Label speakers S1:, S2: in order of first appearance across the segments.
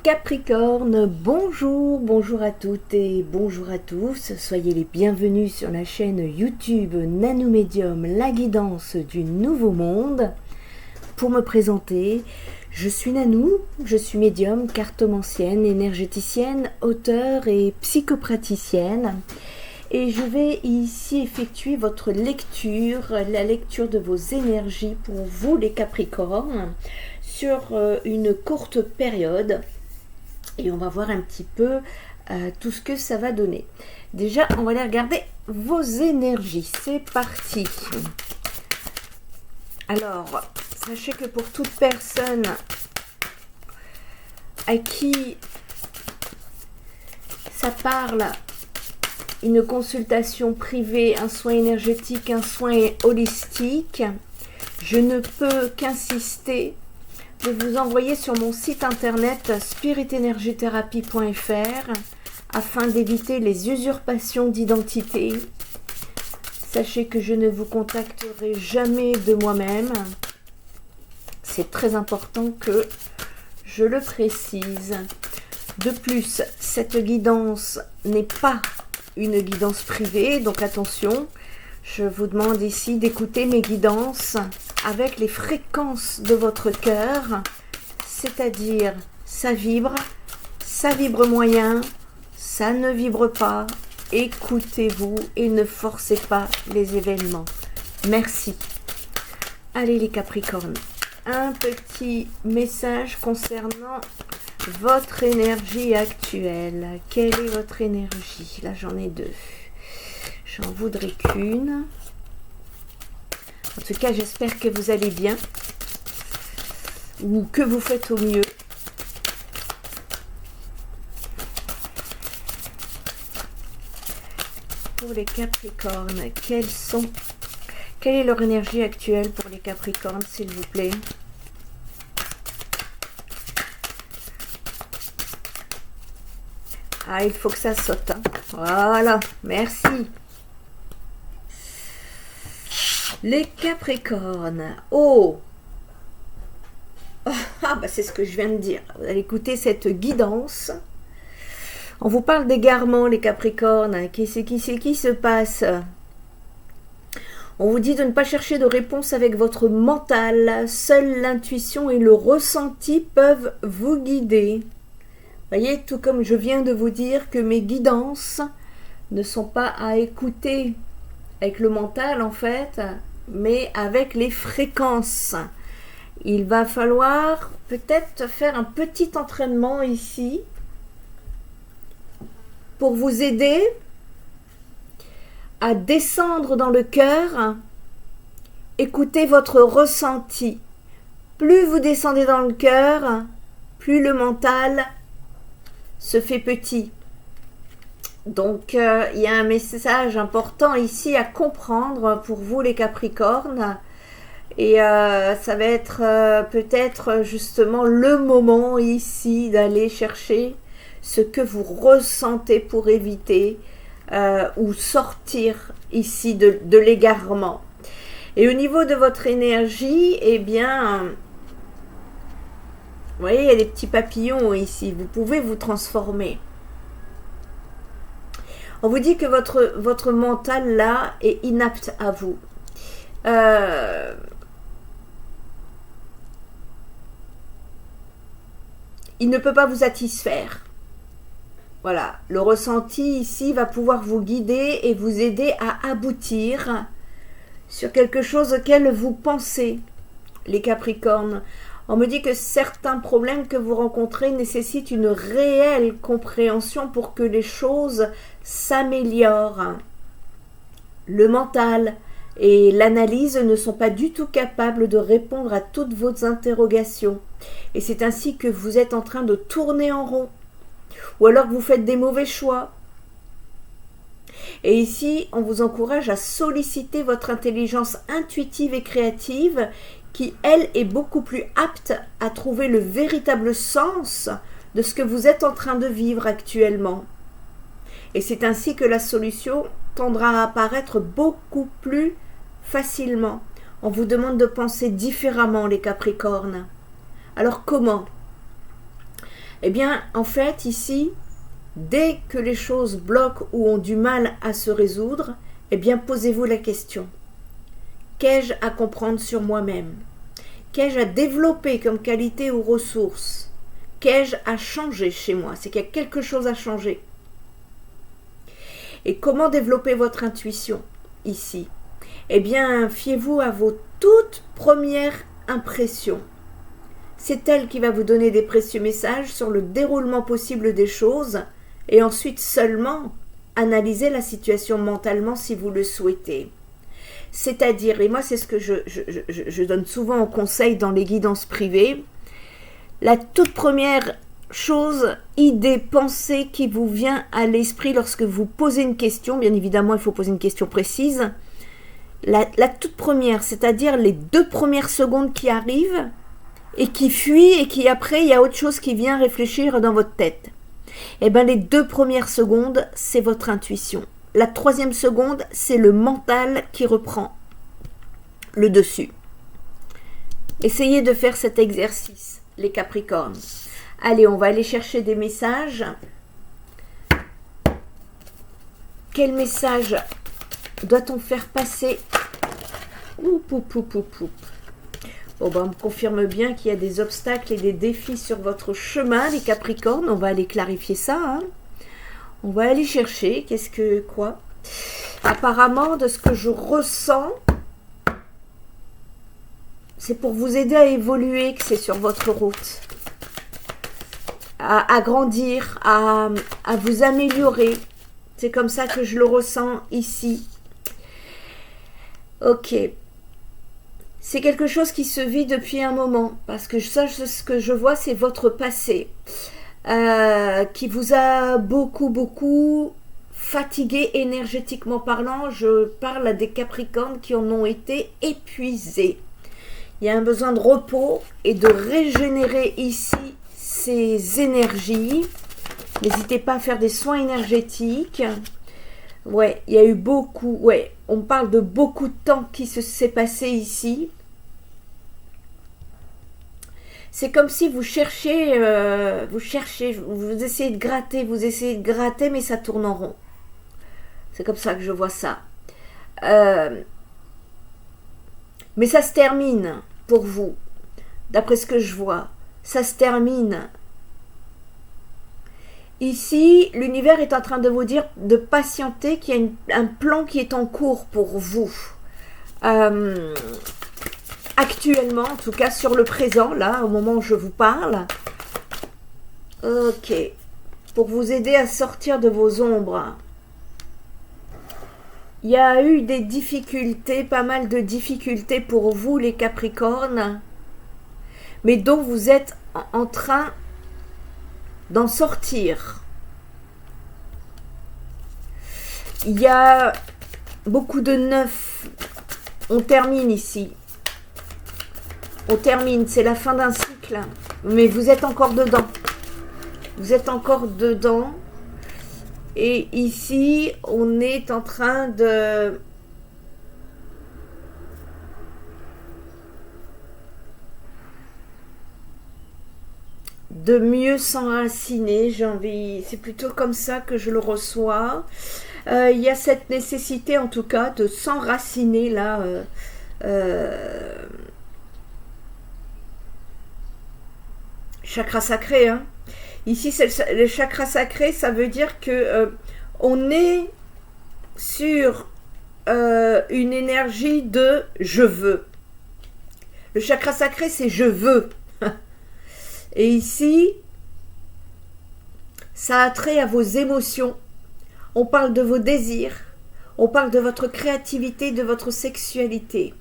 S1: Capricorne, bonjour à toutes et bonjour à tous, soyez les bienvenus sur la chaîne YouTube Nanou Médium, la guidance du nouveau monde. Pour me présenter, je suis Nanou, je suis médium, cartomancienne, énergéticienne, auteure et psychopraticienne. Et je vais ici effectuer votre lecture, la lecture de vos énergies pour vous les Capricornes, sur une courte période. Et on va voir un petit peu tout ce que ça va donner. Déjà, on va aller regarder vos énergies. C'est parti. Alors, sachez que pour toute personne à qui ça parle, une consultation privée, un soin énergétique, un soin holistique, je ne peux qu'insister de vous envoyer sur mon site internet spiritenergithérapie.fr afin d'éviter les usurpations d'identité. Sachez que je ne vous contacterai jamais de moi-même. C'est très important que je le précise. De plus, cette guidance n'est pas une guidance privée, donc attention, je vous demande ici d'écouter mes guidances avec les fréquences de votre cœur, c'est-à-dire ça vibre moyen, ça ne vibre pas, écoutez-vous et ne forcez pas les événements. Merci. Allez les Capricornes, un petit message concernant votre énergie actuelle. Quelle est votre énergie? Là j'en ai deux. J'en voudrais qu'une. En tout cas, j'espère que vous allez bien ou que vous faites au mieux. Pour les Capricornes, quelle est leur énergie actuelle pour les Capricornes, s'il vous plaît? Ah, il faut que ça saute. Hein. Voilà, merci. Les Capricornes. Oh, bah c'est ce que je viens de dire. Vous allez écouter cette guidance. On vous parle d'égarement, les Capricornes. Qu'est-ce qui se passe? On vous dit de ne pas chercher de réponse avec votre mental. Seule l'intuition et le ressenti peuvent vous guider. Voyez, tout comme je viens de vous dire que mes guidances ne sont pas à écouter avec le mental en fait, mais avec les fréquences. Il va falloir peut-être faire un petit entraînement ici pour vous aider à descendre dans le cœur. Écoutez votre ressenti. Plus vous descendez dans le cœur, plus le mental se fait petit. Donc, il y a un message important ici à comprendre pour vous les Capricornes. Et ça va être peut-être justement le moment ici d'aller chercher ce que vous ressentez pour éviter ou sortir ici de l'égarement. Et au niveau de votre énergie, eh bien, vous voyez, il y a des petits papillons ici. Vous pouvez vous transformer. On vous dit que votre mental là est inapte à vous. Il ne peut pas vous satisfaire. Voilà, le ressenti ici va pouvoir vous guider et vous aider à aboutir sur quelque chose auquel vous pensez, les Capricornes. On me dit que certains problèmes que vous rencontrez nécessitent une réelle compréhension pour que les choses s'améliorent. Le mental et l'analyse ne sont pas du tout capables de répondre à toutes vos interrogations. Et c'est ainsi que vous êtes en train de tourner en rond. Ou alors que vous faites des mauvais choix. Et ici, on vous encourage à solliciter votre intelligence intuitive et créative qui, elle, est beaucoup plus apte à trouver le véritable sens de ce que vous êtes en train de vivre actuellement. Et c'est ainsi que la solution tendra à apparaître beaucoup plus facilement. On vous demande de penser différemment, les Capricornes. Alors comment? Eh bien, en fait, ici, dès que les choses bloquent ou ont du mal à se résoudre, eh bien, posez-vous la question. Qu'ai-je à comprendre sur moi-même? Qu'ai-je à développer comme qualité ou ressources? Qu'ai-je à changer chez moi? C'est qu'il y a quelque chose à changer. Et comment développer votre intuition ici? Eh bien, fiez-vous à vos toutes premières impressions. C'est elle qui va vous donner des précieux messages sur le déroulement possible des choses et ensuite seulement analyser la situation mentalement si vous le souhaitez. C'est-à-dire, et moi c'est ce que je donne souvent en conseil dans les guidances privées, la toute première chose, idée, pensée qui vous vient à l'esprit lorsque vous posez une question, bien évidemment il faut poser une question précise, la toute première, c'est-à-dire les 2 premières secondes qui arrivent et qui fuient et qui après il y a autre chose qui vient réfléchir dans votre tête. Eh bien les 2 premières secondes, c'est votre intuition. La 3e seconde, c'est le mental qui reprend le dessus. Essayez de faire cet exercice, les Capricornes. Allez, on va aller chercher des messages. Quel message doit-on faire passer? Bon, ben, on me confirme bien qu'il y a des obstacles et des défis sur votre chemin, les Capricornes. On va aller clarifier ça. Hein. On va aller chercher. Qu'est-ce que... Quoi? Apparemment, de ce que je ressens, c'est pour vous aider à évoluer que c'est sur votre route. À grandir, à vous améliorer. C'est comme ça que je le ressens ici. Ok. C'est quelque chose qui se vit depuis un moment. Parce que ça, ce que je vois, c'est votre passé. Qui vous a beaucoup fatigué énergétiquement parlant. Je parle à des Capricornes qui en ont été épuisés. Il y a un besoin de repos et de régénérer ici ces énergies. N'hésitez pas à faire des soins énergétiques. Ouais, il y a eu beaucoup. Ouais, on parle de beaucoup de temps qui s'est passé ici. C'est comme si vous cherchez, vous essayez de gratter, mais ça tourne en rond. C'est comme ça que je vois ça. Mais ça se termine pour vous, d'après ce que je vois. Ça se termine. Ici, l'univers est en train de vous dire de patienter, qu'il y a un plan qui est en cours pour vous. Actuellement, en tout cas sur le présent, là, au moment où je vous parle. Ok. Pour vous aider à sortir de vos ombres. Il y a eu des difficultés, pas mal de difficultés pour vous les Capricornes, mais dont vous êtes en train d'en sortir. Il y a beaucoup de neuf. On termine ici. On termine, c'est la fin d'un cycle, mais vous êtes encore dedans. Vous êtes encore dedans. Et ici, on est en train de mieux s'enraciner, j'ai envie, c'est plutôt comme ça que je le reçois. Il y a cette nécessité en tout cas de s'enraciner là. Chakra sacré, hein. Ici, c'est le chakra sacré, ça veut dire que on est sur une énergie de je veux. Le chakra sacré, c'est je veux. Et ici, ça a trait à vos émotions. On parle de vos désirs. On parle de votre créativité, de votre sexualité.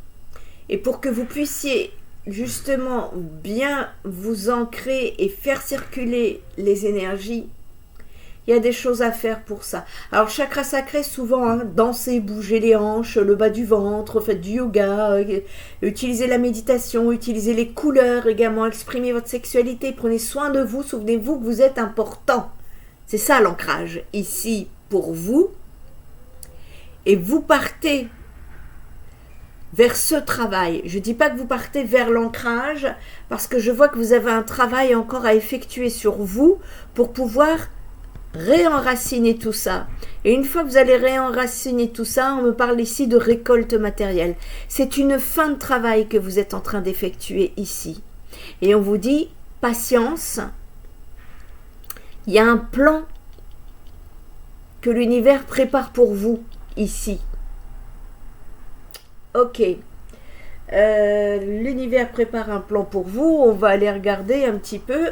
S1: Et pour que vous puissiez justement bien vous ancrer et faire circuler les énergies, il y a des choses à faire pour ça. Alors chakra sacré, souvent, hein, danser, bouger les hanches, le bas du ventre, faites du yoga, utilisez la méditation, utilisez les couleurs également, exprimez votre sexualité, prenez soin de vous, souvenez-vous que vous êtes important. C'est ça l'ancrage ici pour vous. Et vous partez vers ce travail. Je ne dis pas que vous partez vers l'ancrage, parce que je vois que vous avez un travail encore à effectuer sur vous pour pouvoir réenraciner tout ça. Et une fois que vous allez réenraciner tout ça, on me parle ici de récolte matérielle. C'est une fin de travail que vous êtes en train d'effectuer ici. Et on vous dit, patience, il y a un plan que l'univers prépare pour vous ici. Ok. L'univers prépare un plan pour vous. On va aller regarder un petit peu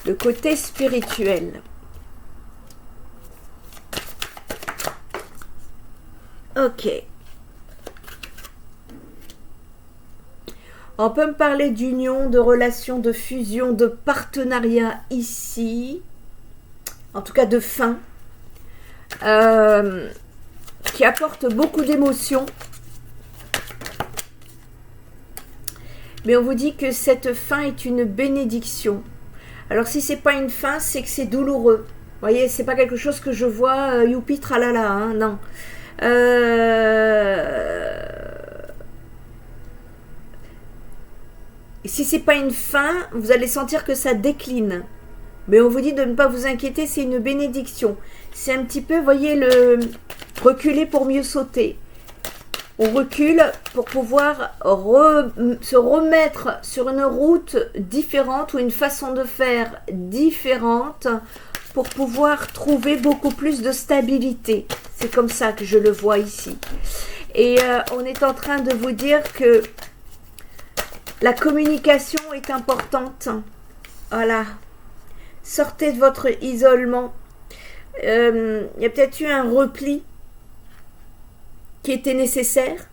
S1: le côté spirituel. Ok. On peut me parler d'union, de relation, de fusion, de partenariat ici. En tout cas de fin. Qui apporte beaucoup d'émotions. Mais on vous dit que cette fin est une bénédiction. Alors si c'est pas une fin, c'est que c'est douloureux. Vous voyez, c'est pas quelque chose que je vois youpi tralala, hein, non. Si c'est pas une fin, vous allez sentir que ça décline. Mais on vous dit de ne pas vous inquiéter, c'est une bénédiction. C'est un petit peu, voyez, le reculer pour mieux sauter. On recule pour pouvoir se remettre sur une route différente ou une façon de faire différente pour pouvoir trouver beaucoup plus de stabilité. C'est comme ça que je le vois ici. Et on est en train de vous dire que la communication est importante. Voilà. Sortez de votre isolement. Il y a peut-être eu un repli qui était nécessaire.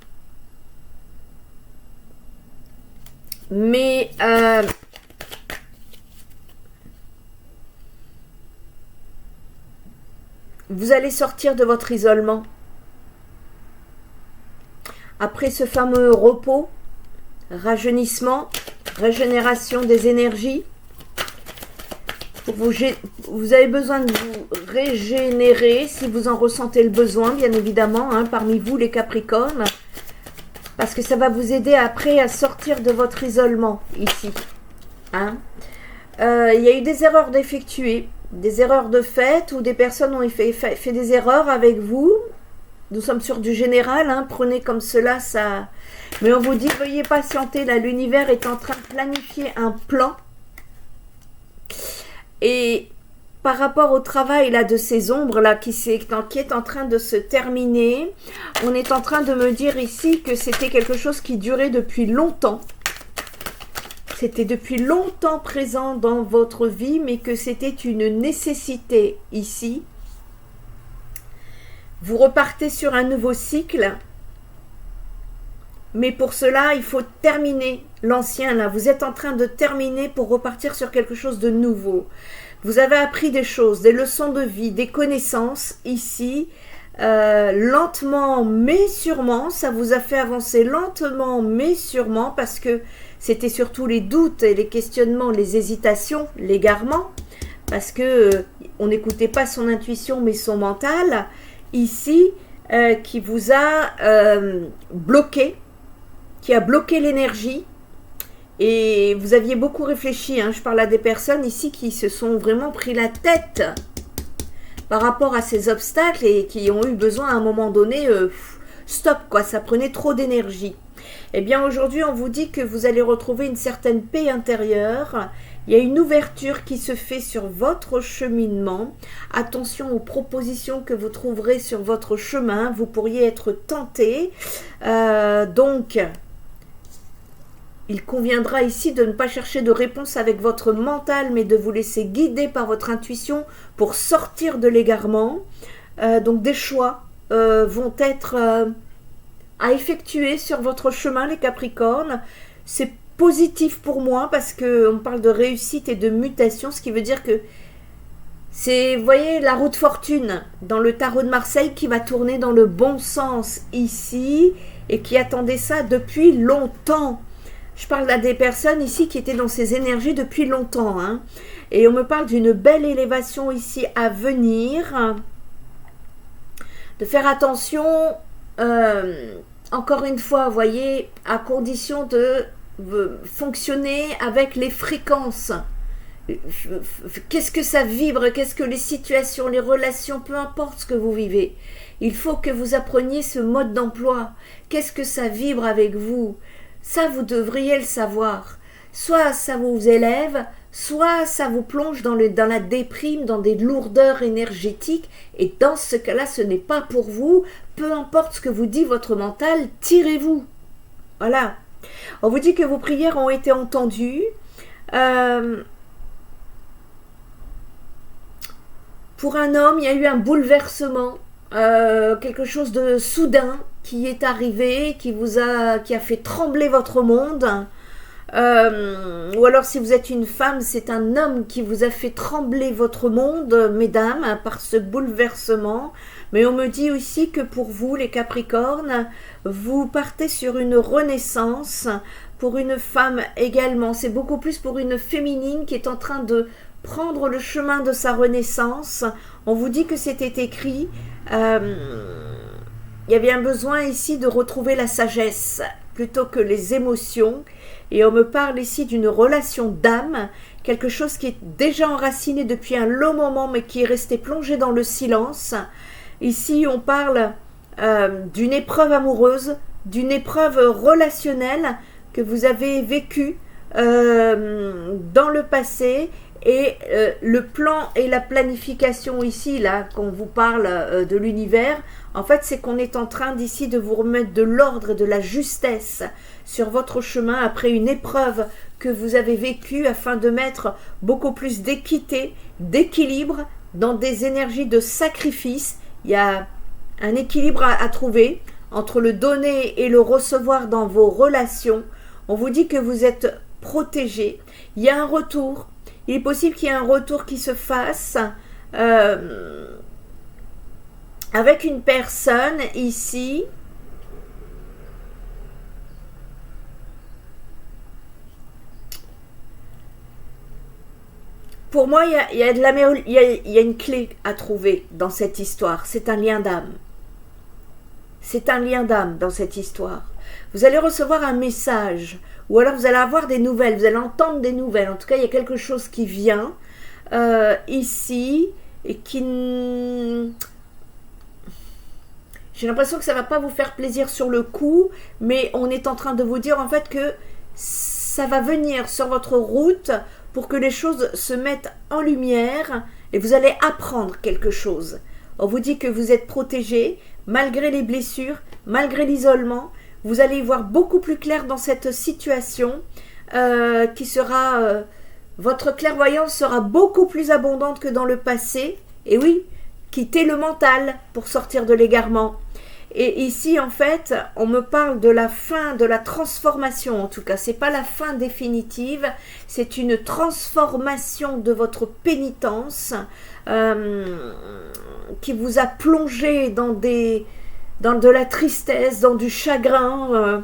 S1: Mais vous allez sortir de votre isolement. Après ce fameux repos, rajeunissement, régénération des énergies, vous avez besoin de vous régénérer si vous en ressentez le besoin, bien évidemment, hein, parmi vous les Capricornes, parce que ça va vous aider après à sortir de votre isolement ici. Hein. Il y a eu des erreurs d'effectuer, des erreurs de fait, ou des personnes ont fait des erreurs avec vous. Nous sommes sur du général, hein, prenez comme cela, ça. Mais on vous dit, veuillez patienter, là, l'univers est en train de planifier un plan. Et par rapport au travail là de ces ombres là qui est en train de se terminer, on est en train de me dire ici que c'était quelque chose qui durait depuis longtemps. C'était depuis longtemps présent dans votre vie, mais que c'était une nécessité ici. Vous repartez sur un nouveau cycle. Mais pour cela, il faut terminer l'ancien là. Vous êtes en train de terminer pour repartir sur quelque chose de nouveau. Vous avez appris des choses, des leçons de vie, des connaissances ici. Lentement mais sûrement, ça vous a fait avancer lentement mais sûrement, parce que c'était surtout les doutes et les questionnements, les hésitations, l'égarement, parce que on n'écoutait pas son intuition mais son mental ici, qui vous a bloqué, qui a bloqué l'énergie. Et vous aviez beaucoup réfléchi, hein. Je parle à des personnes ici qui se sont vraiment pris la tête par rapport à ces obstacles et qui ont eu besoin à un moment donné, stop quoi, ça prenait trop d'énergie. Eh bien aujourd'hui on vous dit que vous allez retrouver une certaine paix intérieure. Il y a une ouverture qui se fait sur votre cheminement. Attention aux propositions que vous trouverez sur votre chemin, vous pourriez être tenté. Donc il conviendra ici de ne pas chercher de réponse avec votre mental, mais de vous laisser guider par votre intuition pour sortir de l'égarement. Donc des choix vont être à effectuer sur votre chemin, les Capricornes. C'est positif pour moi parce qu'on parle de réussite et de mutation, ce qui veut dire que c'est, vous voyez, la roue de fortune dans le tarot de Marseille qui va tourner dans le bon sens ici et qui attendait ça depuis longtemps. Je parle à des personnes ici qui étaient dans ces énergies depuis longtemps. Hein. Et on me parle d'une belle élévation ici à venir. De faire attention encore une fois, vous voyez, à condition de fonctionner avec les fréquences. Qu'est-ce que ça vibre, qu'est-ce que les situations, les relations, peu importe ce que vous vivez. Il faut que vous appreniez ce mode d'emploi. Qu'est-ce que ça vibre avec vous? Ça, vous devriez le savoir. Soit ça vous élève, soit ça vous plonge dans la déprime, dans des lourdeurs énergétiques. Et dans ce cas-là, ce n'est pas pour vous. Peu importe ce que vous dit votre mental, tirez-vous. Voilà. On vous dit que vos prières ont été entendues. Pour un homme, il y a eu un bouleversement, quelque chose de soudain qui est arrivé, qui a fait trembler votre monde. Ou alors si vous êtes une femme, c'est un homme qui vous a fait trembler votre monde, mesdames, par ce bouleversement. Mais on me dit aussi que pour vous, les Capricornes, vous partez sur une renaissance. Pour une femme également, c'est beaucoup plus pour une féminine qui est en train de prendre le chemin de sa renaissance. On vous dit que c'était écrit. Il y avait un besoin ici de retrouver la sagesse plutôt que les émotions. Et on me parle ici d'une relation d'âme, quelque chose qui est déjà enraciné depuis un long moment mais qui est resté plongé dans le silence. Ici, on parle d'une épreuve amoureuse, d'une épreuve relationnelle que vous avez vécue dans le passé. Et le plan et la planification ici, là, qu'on vous parle de l'univers, en fait, c'est qu'on est en train d'ici de vous remettre de l'ordre et de la justesse sur votre chemin après une épreuve que vous avez vécue afin de mettre beaucoup plus d'équité, d'équilibre dans des énergies de sacrifice. Il y a un équilibre à trouver entre le donner et le recevoir dans vos relations. On vous dit que vous êtes protégé. Il y a un retour. Il est possible qu'il y ait un retour qui se fasse avec une personne ici. Pour moi, il y a une clé à trouver dans cette histoire. C'est un lien d'âme. C'est un lien d'âme dans cette histoire. Vous allez recevoir un message, ou alors vous allez avoir des nouvelles, vous allez entendre des nouvelles. En tout cas, il y a quelque chose qui vient ici et qui... J'ai l'impression que ça ne va pas vous faire plaisir sur le coup, mais on est en train de vous dire en fait que ça va venir sur votre route pour que les choses se mettent en lumière et vous allez apprendre quelque chose. On vous dit que vous êtes protégé malgré les blessures, malgré l'isolement. Vous allez y voir beaucoup plus clair dans cette situation qui sera... votre clairvoyance sera beaucoup plus abondante que dans le passé. Et oui, quittez le mental pour sortir de l'égarement. Et ici, en fait, on me parle de la fin, de la transformation en tout cas. C'est pas la fin définitive, c'est une transformation de votre pénitence qui vous a plongé dans de la tristesse, dans du chagrin,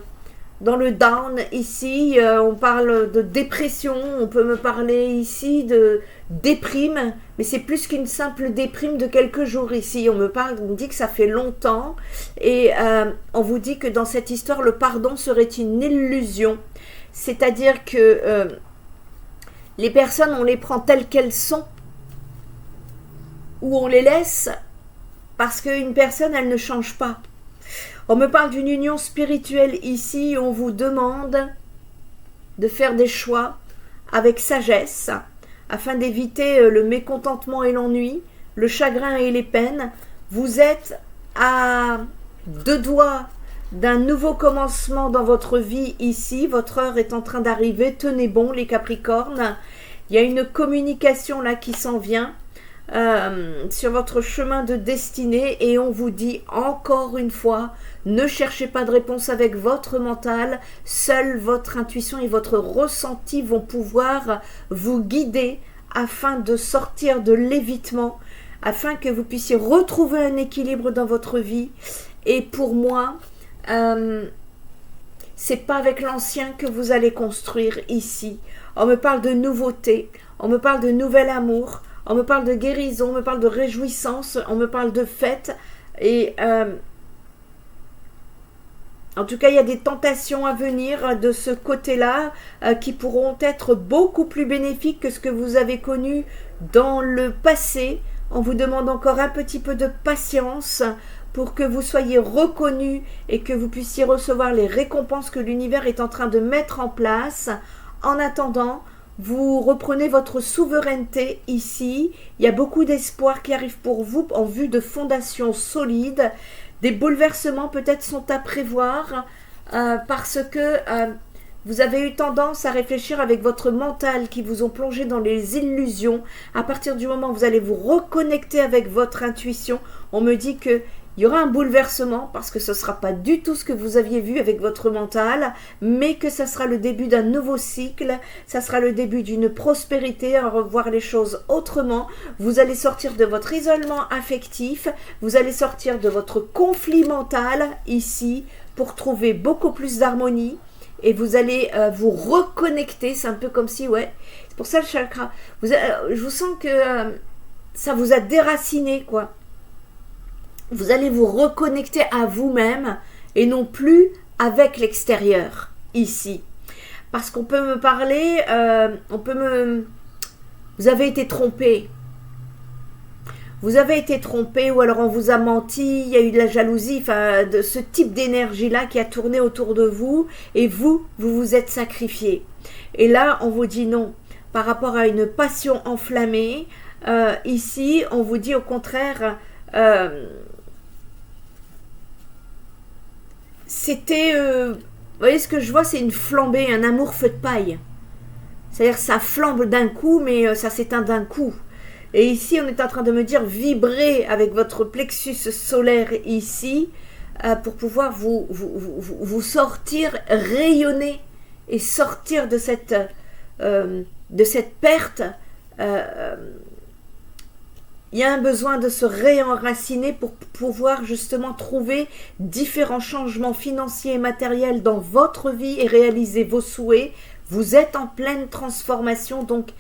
S1: dans le down. Ici, on parle de dépression, on peut me parler ici de déprime, mais c'est plus qu'une simple déprime de quelques jours ici. On me dit que ça fait longtemps et on vous dit que dans cette histoire, le pardon serait une illusion. C'est-à-dire que les personnes, on les prend telles qu'elles sont ou on les laisse parce qu'une personne, elle ne change pas. On me parle d'une union spirituelle ici, on vous demande de faire des choix avec sagesse afin d'éviter le mécontentement et l'ennui, le chagrin et les peines. Vous êtes à 2 doigts d'un nouveau commencement dans votre vie ici. Votre heure est en train d'arriver. Tenez bon les Capricornes. Il y a une communication là qui s'en vient sur votre chemin de destinée et on vous dit encore une fois, ne cherchez pas de réponse avec votre mental, seule votre intuition et votre ressenti vont pouvoir vous guider afin de sortir de l'évitement, afin que vous puissiez retrouver un équilibre dans votre vie. Et pour moi, c'est pas avec l'ancien que vous allez construire ici. On me parle de nouveauté, on me parle de nouvel amour, on me parle de guérison, on me parle de réjouissance, on me parle de fête. Et En tout cas, il y a des tentations à venir de ce côté-là qui pourront être beaucoup plus bénéfiques que ce que vous avez connu dans le passé. On vous demande encore un petit peu de patience pour que vous soyez reconnus et que vous puissiez recevoir les récompenses que l'univers est en train de mettre en place. En attendant, vous reprenez votre souveraineté ici. Il y a beaucoup d'espoir qui arrive pour vous en vue de fondations solides. Des bouleversements peut-être sont à prévoir parce que vous avez eu tendance à réfléchir avec votre mental qui vous ont plongé dans les illusions. À partir du moment où vous allez vous reconnecter avec votre intuition, on me dit que il y aura un bouleversement parce que ce ne sera pas du tout ce que vous aviez vu avec votre mental, mais que ça sera le début d'un nouveau cycle, ça sera le début d'une prospérité, à revoir les choses autrement. Vous allez sortir de votre isolement affectif, vous allez sortir de votre conflit mental ici pour trouver beaucoup plus d'harmonie et vous allez vous reconnecter. C'est un peu comme si, ouais, c'est pour ça le chakra. Je vous sens que ça vous a déraciné, quoi. Vous allez vous reconnecter à vous-même et non plus avec l'extérieur, ici. Parce qu'on peut me parler, vous avez été trompé. Vous avez été trompé ou alors on vous a menti, il y a eu de la jalousie, enfin de ce type d'énergie-là qui a tourné autour de vous et vous vous êtes sacrifié. Et là, on vous dit non. Par rapport à une passion enflammée, ici, on vous dit au contraire... c'était, vous voyez ce que je vois, c'est une flambée, un amour feu de paille. C'est-à-dire ça flambe d'un coup, mais ça s'éteint d'un coup. Et ici, on est en train de me dire, vibrez avec votre plexus solaire ici, pour pouvoir vous sortir, rayonner, et sortir de cette perte. Il y a un besoin de se réenraciner pour pouvoir justement trouver différents changements financiers et matériels dans votre vie et réaliser vos souhaits. Vous êtes en pleine transformation, donc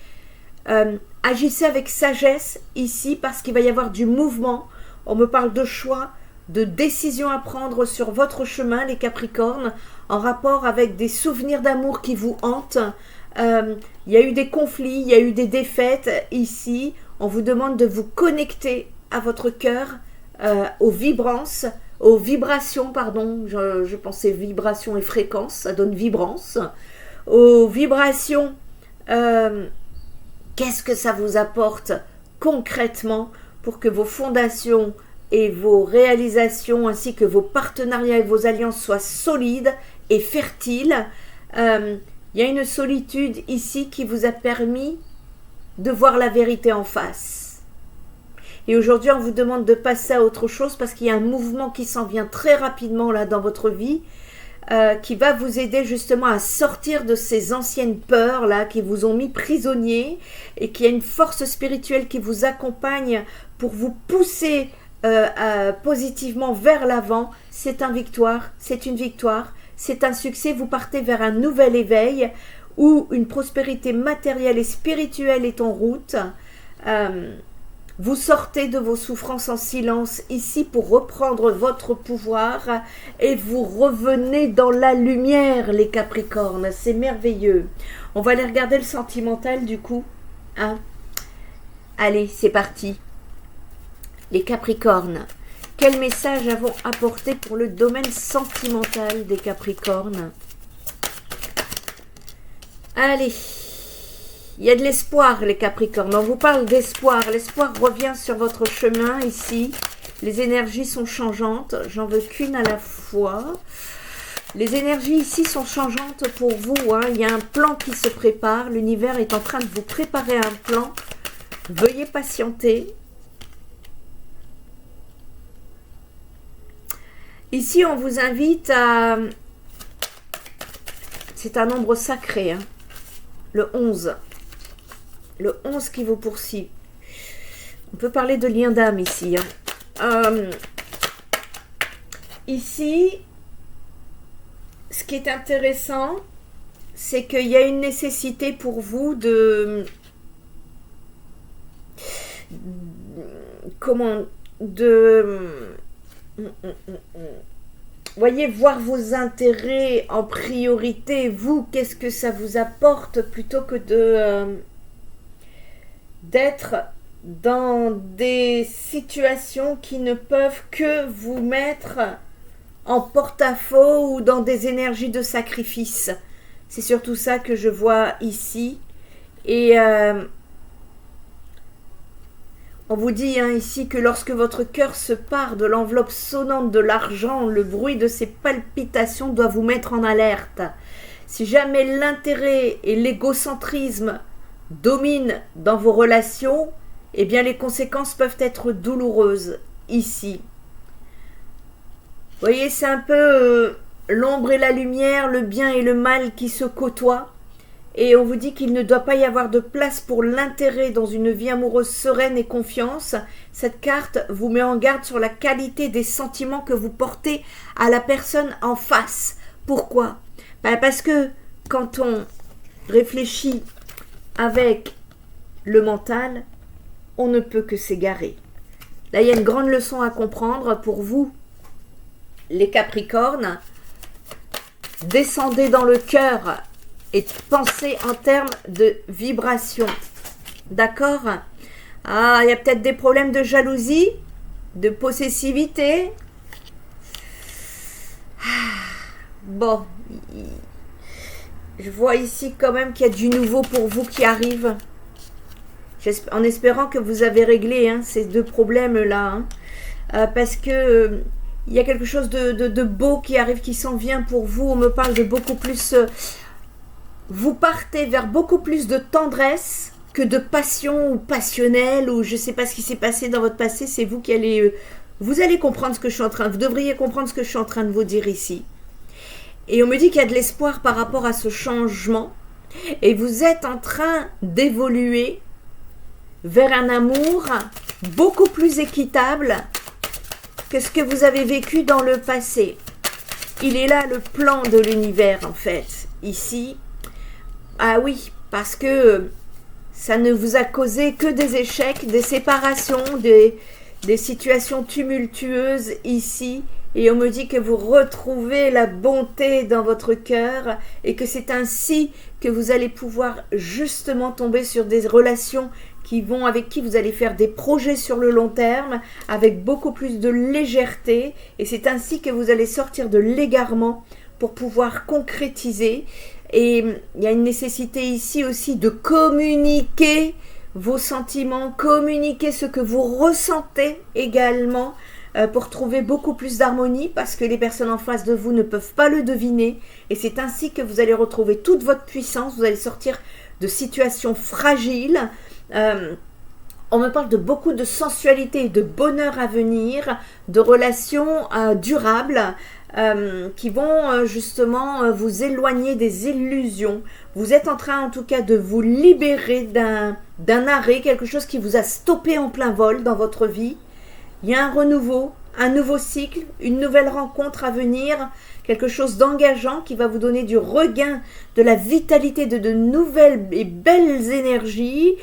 S1: agissez avec sagesse ici parce qu'il va y avoir du mouvement. On me parle de choix, de décisions à prendre sur votre chemin, les Capricornes, en rapport avec des souvenirs d'amour qui vous hantent. Il y a eu des conflits, il y a eu des défaites ici. On vous demande de vous connecter à votre cœur, aux vibrations, pardon, je pensais vibration et fréquence, ça donne vibrance, aux vibrations, qu'est-ce que ça vous apporte concrètement pour que vos fondations et vos réalisations ainsi que vos partenariats et vos alliances soient solides et fertiles. Il y a une solitude ici qui vous a permis de voir la vérité en face. Et aujourd'hui, on vous demande de passer à autre chose parce qu'il y a un mouvement qui s'en vient très rapidement là dans votre vie qui va vous aider justement à sortir de ces anciennes peurs là qui vous ont mis prisonniers et qu'il y a une force spirituelle qui vous accompagne pour vous pousser positivement vers l'avant. C'est une victoire, c'est un succès. Vous partez vers un nouvel éveil où une prospérité matérielle et spirituelle est en route. Vous sortez de vos souffrances en silence ici pour reprendre votre pouvoir et vous revenez dans la lumière, les Capricornes. C'est merveilleux. On va aller regarder le sentimental du coup. Hein? Allez, c'est parti. Les Capricornes. Quel message avons apporté pour le domaine sentimental des Capricornes? Allez, il y a de l'espoir, les Capricornes. On vous parle d'espoir. L'espoir revient sur votre chemin ici. Les énergies sont changeantes. J'en veux qu'une à la fois. Les énergies ici sont changeantes pour vous. Hein. Il y a un plan qui se prépare. L'univers est en train de vous préparer un plan. Veuillez patienter. Ici, on vous invite à... C'est un nombre sacré, hein. Le 11. Le 11 qui vous poursuit. On peut parler de lien d'âme ici. Hein. Ici, ce qui est intéressant, c'est qu'il y a une nécessité pour vous de... Comment... De... voyez, voir vos intérêts en priorité, vous, qu'est-ce que ça vous apporte plutôt que d'être dans des situations qui ne peuvent que vous mettre en porte-à-faux ou dans des énergies de sacrifice. C'est surtout ça que je vois ici. Et on vous dit ici que lorsque votre cœur se part de l'enveloppe sonnante de l'argent, le bruit de ses palpitations doit vous mettre en alerte. Si jamais l'intérêt et l'égocentrisme dominent dans vos relations, eh bien les conséquences peuvent être douloureuses ici. Vous voyez, c'est un peu l'ombre et la lumière, le bien et le mal qui se côtoient. Et on vous dit qu'il ne doit pas y avoir de place pour l'intérêt dans une vie amoureuse sereine et confiance. Cette carte vous met en garde sur la qualité des sentiments que vous portez à la personne en face. Pourquoi? Parce que quand on réfléchit avec le mental, on ne peut que s'égarer. Là, il y a une grande leçon à comprendre pour vous, les Capricornes. Descendez dans le cœur et pensez en termes de vibration. D'accord? Ah, il y a peut-être des problèmes de jalousie, de possessivité. Bon, je vois ici quand même qu'il y a du nouveau pour vous qui arrive. En espérant que vous avez réglé ces deux problèmes-là. Parce que il y a quelque chose de beau qui arrive, qui s'en vient pour vous. On me parle de beaucoup plus... vous partez vers beaucoup plus de tendresse que de passion ou passionnel, ou je ne sais pas ce qui s'est passé dans votre passé. C'est vous qui allez... vous allez comprendre ce que je suis en train... vous devriez comprendre ce que je suis en train de vous dire ici. Et on me dit qu'il y a de l'espoir par rapport à ce changement. Et vous êtes en train d'évoluer vers un amour beaucoup plus équitable que ce que vous avez vécu dans le passé. Il est là le plan de l'univers en fait, ici. Ah oui, parce que ça ne vous a causé que des échecs, des séparations, des situations tumultueuses ici. Et on me dit que vous retrouvez la bonté dans votre cœur et que c'est ainsi que vous allez pouvoir justement tomber sur des relations avec qui vous allez faire des projets sur le long terme avec beaucoup plus de légèreté. Et c'est ainsi que vous allez sortir de l'égarement pour pouvoir concrétiser. Et il y a une nécessité ici aussi de communiquer vos sentiments, communiquer ce que vous ressentez également, pour trouver beaucoup plus d'harmonie, parce que les personnes en face de vous ne peuvent pas le deviner. Et c'est ainsi que vous allez retrouver toute votre puissance, vous allez sortir de situations fragiles. On me parle de beaucoup de sensualité et de bonheur à venir, de relations durables qui vont justement vous éloigner des illusions. Vous êtes en train en tout cas de vous libérer d'un arrêt, quelque chose qui vous a stoppé en plein vol dans votre vie. Il y a un renouveau, un nouveau cycle, une nouvelle rencontre à venir, quelque chose d'engageant qui va vous donner du regain, de la vitalité, de nouvelles et belles énergies,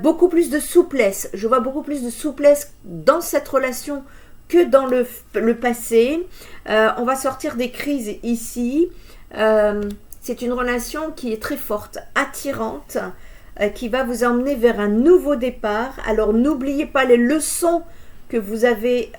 S1: beaucoup plus de souplesse. Je vois beaucoup plus de souplesse dans cette relation que dans le passé. On va sortir des crises ici. C'est une relation qui est très forte, attirante, qui va vous emmener vers un nouveau départ. Alors n'oubliez pas les leçons que vous avez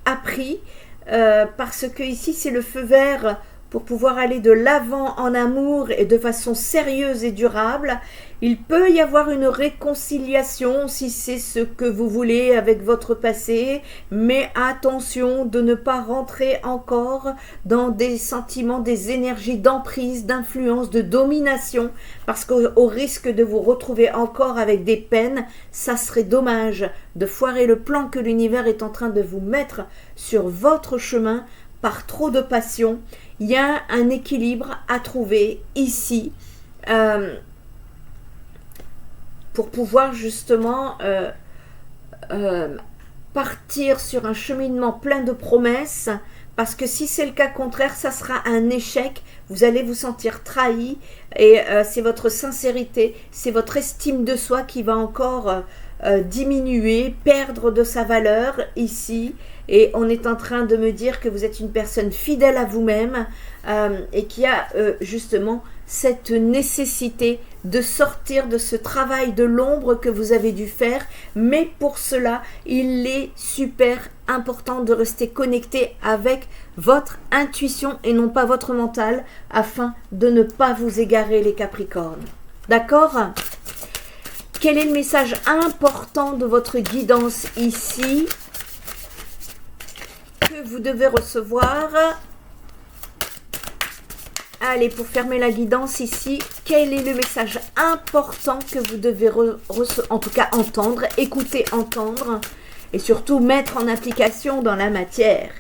S1: appris, parce que ici c'est le feu vert pour pouvoir aller de l'avant en amour et de façon sérieuse et durable. Il peut y avoir une réconciliation si c'est ce que vous voulez avec votre passé, mais attention de ne pas rentrer encore dans des sentiments, des énergies d'emprise, d'influence, de domination, parce qu'au risque de vous retrouver encore avec des peines, ça serait dommage de foirer le plan que l'univers est en train de vous mettre sur votre chemin par trop de passion. Il y a un équilibre à trouver ici, pour pouvoir justement partir sur un cheminement plein de promesses, parce que si c'est le cas contraire, ça sera un échec, vous allez vous sentir trahi, et c'est votre sincérité, c'est votre estime de soi qui va encore diminuer, perdre de sa valeur ici, Et on est en train de me dire que vous êtes une personne fidèle à vous-même et qui a justement cette nécessité de sortir de ce travail de l'ombre que vous avez dû faire. Mais pour cela, il est super important de rester connecté avec votre intuition et non pas votre mental afin de ne pas vous égarer les Capricornes. D'accord ? Quel est le message important de votre guidance ici que vous devez recevoir? Allez, pour fermer la guidance ici, quel est le message important que vous devez en tout cas entendre, écouter, entendre et surtout mettre en application dans la matière?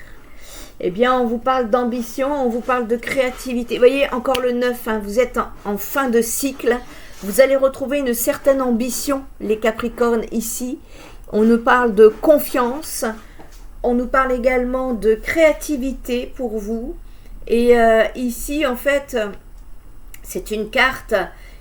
S1: Eh bien, on vous parle d'ambition, on vous parle de créativité. Vous voyez, encore le 9, hein, vous êtes en fin de cycle. Vous allez retrouver une certaine ambition, les Capricornes, ici. On nous parle de confiance. On nous parle également de créativité pour vous. Et ici, en fait, c'est une carte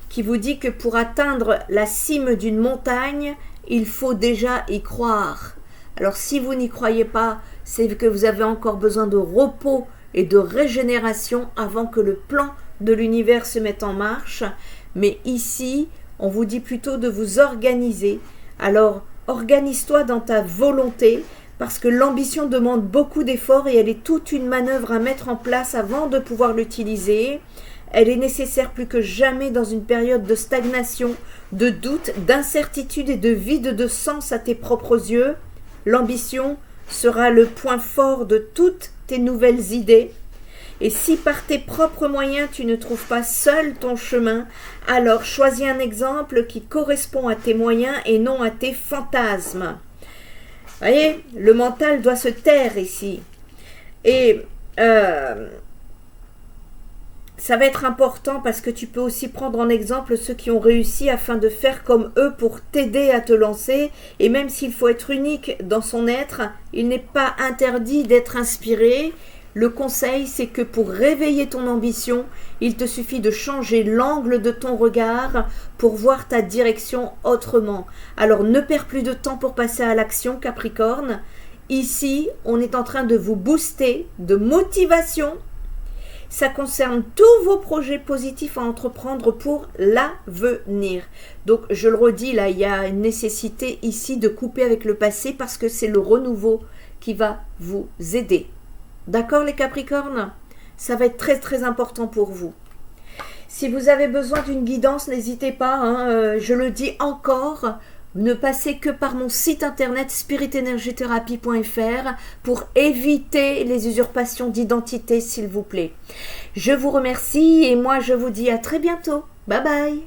S1: qui vous dit que pour atteindre la cime d'une montagne, il faut déjà y croire. Alors, si vous n'y croyez pas, c'est que vous avez encore besoin de repos et de régénération avant que le plan de l'univers se mette en marche. Mais ici, on vous dit plutôt de vous organiser. Alors, organise-toi dans ta volonté, parce que l'ambition demande beaucoup d'efforts et elle est toute une manœuvre à mettre en place avant de pouvoir l'utiliser. Elle est nécessaire plus que jamais dans une période de stagnation, de doute, d'incertitude et de vide de sens à tes propres yeux. L'ambition sera le point fort de toutes tes nouvelles idées. Et si par tes propres moyens tu ne trouves pas seul ton chemin, alors choisis un exemple qui correspond à tes moyens et non à tes fantasmes. Vous voyez, le mental doit se taire ici. Et ça va être important parce que tu peux aussi prendre en exemple ceux qui ont réussi afin de faire comme eux pour t'aider à te lancer. Et même s'il faut être unique dans son être, il n'est pas interdit d'être inspiré. Le conseil, c'est que pour réveiller ton ambition, il te suffit de changer l'angle de ton regard pour voir ta direction autrement. Alors ne perds plus de temps pour passer à l'action, Capricorne. Ici, on est en train de vous booster de motivation. Ça concerne tous vos projets positifs à entreprendre pour l'avenir. Donc, je le redis, là, il y a une nécessité ici de couper avec le passé parce que c'est le renouveau qui va vous aider. D'accord les Capricornes? Ça va être très très important pour vous. Si vous avez besoin d'une guidance, n'hésitez pas, hein, je le dis encore, ne passez que par mon site internet spiritenergithérapie.fr pour éviter les usurpations d'identité s'il vous plaît. Je vous remercie et moi je vous dis à très bientôt. Bye bye.